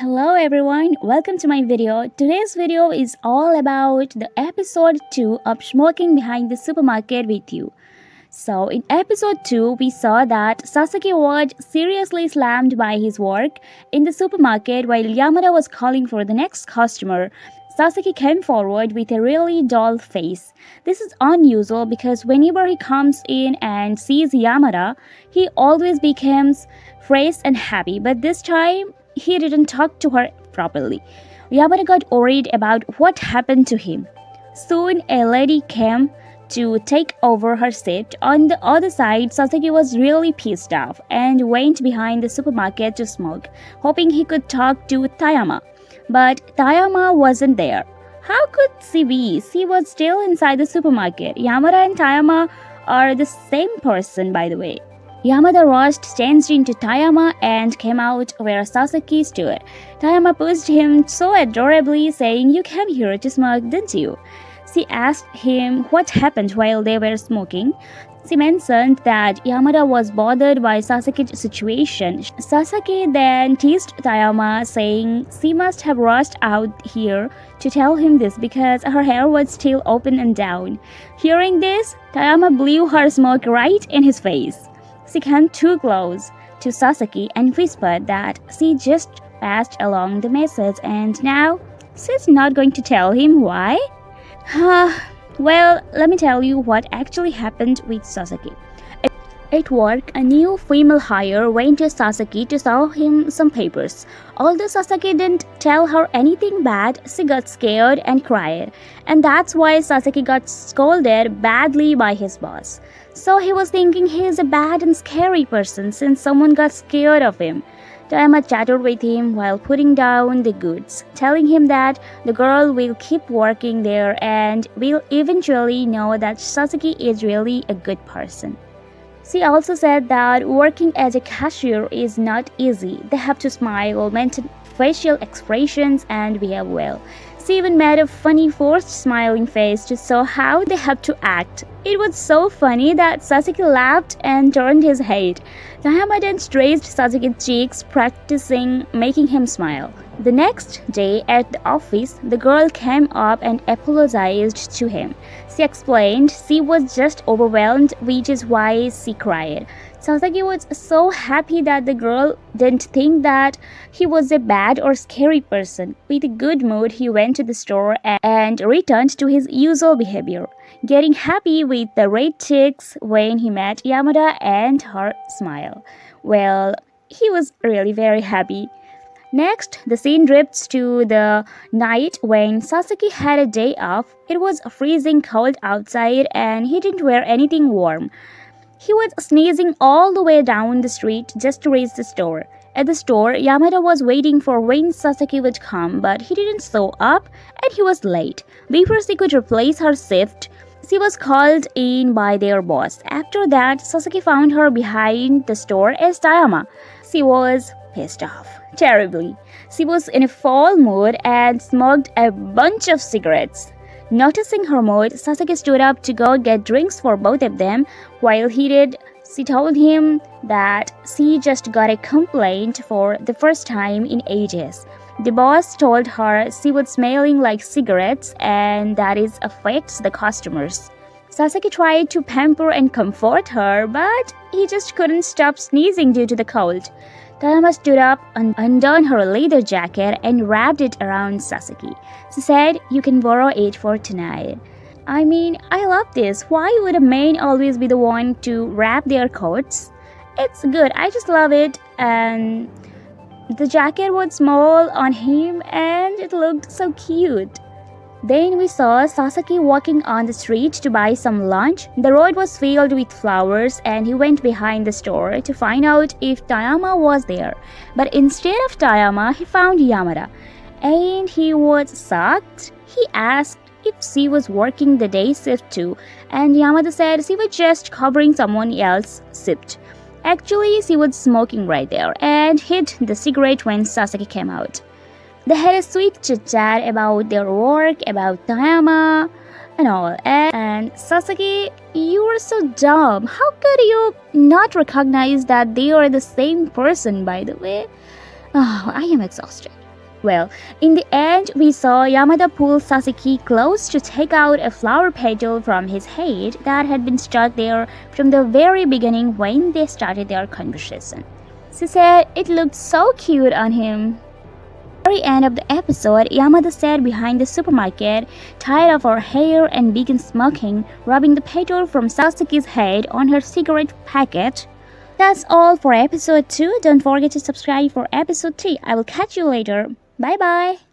Hello everyone, welcome to my video. Today's video is all about the episode 2 of Smoking Behind the Supermarket with you. So, in episode 2, we saw that Sasaki was seriously slammed by his work in the supermarket while Yamada was calling for the next customer. Sasaki came forward with a really dull face. This is unusual because whenever he comes in and sees Yamada, he always becomes fresh and happy, but this time he didn't talk to her properly. Yamada got worried about what happened to him. Soon a lady came to take over her seat. On the other side, Sasaki was really pissed off and went behind the supermarket to smoke, hoping he could talk to Tayama. But Tayama wasn't there. How could she be? She was still inside the supermarket. Yamada and Tayama are the same person, by the way. Yamada rushed, changed into Tayama, and came out where Sasaki stood. Tayama pushed him so adorably, saying, "You came here to smoke, didn't you?" She asked him what happened while they were smoking. She mentioned that Yamada was bothered by Sasaki's situation. Sasaki then teased Tayama, saying she must have rushed out here to tell him this because her hair was still open and down. Hearing this, Tayama blew her smoke right in his face. She came too close to Sasaki and whispered that she just passed along the message and now she's not going to tell him why. Well, let me tell you what actually happened with Sasaki. At work, a new female hire went to Sasaki to show him some papers. Although Sasaki didn't tell her anything bad, she got scared and cried. And that's why Sasaki got scolded badly by his boss. So he was thinking he is a bad and scary person since someone got scared of him. Tayama chatted with him while putting down the goods, telling him that the girl will keep working there and will eventually know that Sasaki is really a good person. She also said that working as a cashier is not easy. They have to smile, maintain facial expressions, and behave well. She even made a funny forced smiling face to show how they have to act. It was so funny that Sasaki laughed and turned his head. Tayama then straightened Sasaki's cheeks, practicing making him smile. The next day at the office, the girl came up and apologized to him. She explained she was just overwhelmed, which is why she cried. Sasaki was so happy that the girl didn't think that he was a bad or scary person. With a good mood, he went to the store and returned to his usual behavior, getting happy with the red cheeks when he met Yamada and her smile. Well, he was really very happy. Next, the scene drifts to the night when Sasaki had a day off. It was freezing cold outside and he didn't wear anything warm. He was sneezing all the way down the street just to reach the store. At the store, Yamada was waiting for when Sasaki would come, but he didn't show up and he was late. Before she could replace her shift, she was called in by their boss. After that, Sasaki found her behind the store as Tayama. She was pissed off terribly. She was in a foul mood and smoked a bunch of cigarettes. Noticing her mood, Sasaki stood up to go get drinks for both of them. While he did, she told him that she just got a complaint for the first time in ages. The boss told her she was smelling like cigarettes and that it affects the customers. Sasaki tried to pamper and comfort her, but he just couldn't stop sneezing due to the cold. Tayama stood up and undone her leather jacket and wrapped it around Sasaki. She said, "You can borrow it for tonight." I mean, I love this. Why would a man always be the one to wrap their coats? It's good. I just love it. And the jacket was small on him and it looked so cute. Then we saw Sasaki walking on the street to buy some lunch. The road was filled with flowers and he went behind the store to find out if Tayama was there. But instead of Tayama, he found Yamada. And he was shocked. He asked if she was working the day shift too, and Yamada said she was just covering someone else's shift. Actually, she was smoking right there and hid the cigarette when Sasaki came out. They had a sweet chit-chat about their work, about Tayama, and all. And Sasaki, you were so dumb. How could you not recognize that they are the same person, by the way? Oh, I am exhausted. Well, in the end, we saw Yamada pull Sasaki close to take out a flower petal from his head that had been stuck there from the very beginning when they started their conversation. She said it looked so cute on him. At the very end of the episode, Yamada sat behind the supermarket, tied up her hair and began smoking, rubbing the petal from Sasaki's head on her cigarette packet. That's all for episode 2. Don't forget to subscribe for episode 3. I will catch you later. Bye bye.